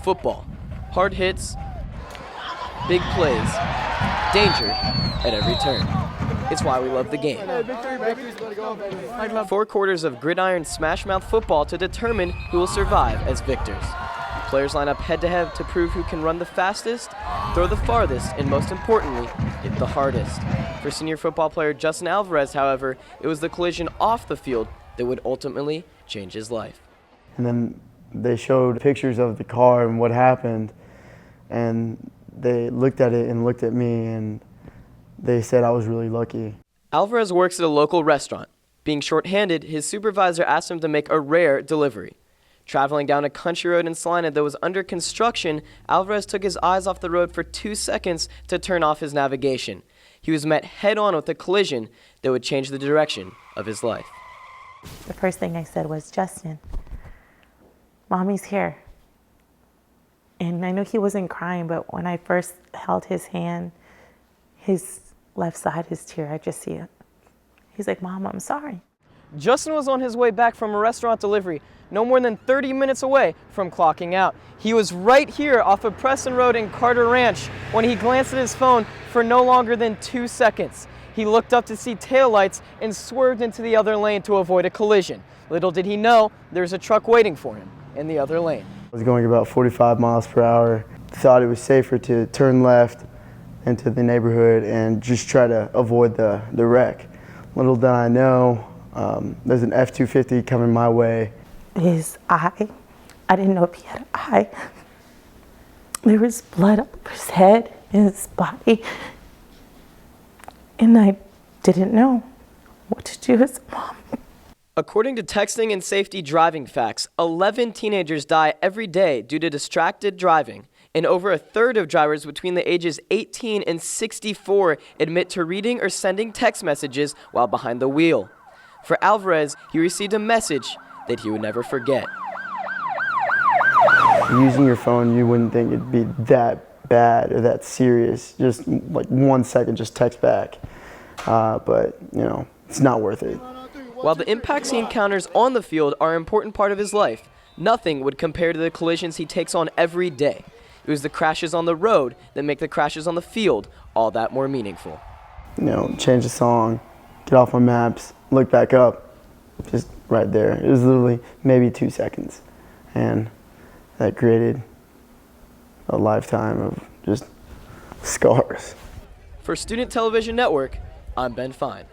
Football. Hard hits, big plays, danger at every turn. It's why we love the game. 4 quarters of gridiron smash-mouth football to determine who will survive as victors. Players line up head-to-head to prove who can run the fastest, throw the farthest, and most importantly, hit the hardest. For senior football player Justin Alvarez, however, it was the collision off the field that would ultimately change his life. And then they showed pictures of the car and what happened, and they looked at it and looked at me, and they said I was really lucky. Alvarez works at a local restaurant. Being short-handed, his supervisor asked him to make a rare delivery. Traveling down a country road in Salina that was under construction, Alvarez took his eyes off the road for 2 seconds to turn off his navigation. He was met head-on with a collision that would change the direction of his life. The first thing I said was, "Justin, Mommy's here." And I know he wasn't crying, but when I first held his hand, his left side, his tear, I just see it. He's like, "Mom, I'm sorry." Justin was on his way back from a restaurant delivery, no more than 30 minutes away from clocking out. He was right here off of Preston Road in Carter Ranch when he glanced at his phone for no longer than 2 seconds. He looked up to see taillights and swerved into the other lane to avoid a collision. Little did he know there was a truck waiting for him in the other lane. I was going about 45 miles per hour. Thought it was safer to turn left into the neighborhood and just try to avoid the wreck. Little did I know, there's an F-250 coming my way. His eye, I didn't know if he had an eye. There was blood up his head and his body. And I didn't know what to do as a mom. According to Texting and Safety Driving Facts, 11 teenagers die every day due to distracted driving, and over a third of drivers between the ages 18 and 64 admit to reading or sending text messages while behind the wheel. For Alvarez, he received a message that he would never forget. Using your phone, you wouldn't think it'd be that bad or that serious. Just like 1 second, just text back. But, you know, it's not worth it. While the impacts he encounters on the field are an important part of his life, nothing would compare to the collisions he takes on every day. It was the crashes on the road that make the crashes on the field all that more meaningful. You know, change the song, get off my maps, look back up, just right there. It was literally maybe 2 seconds. And that created a lifetime of just scars. For Student Television Network, I'm Ben Fine.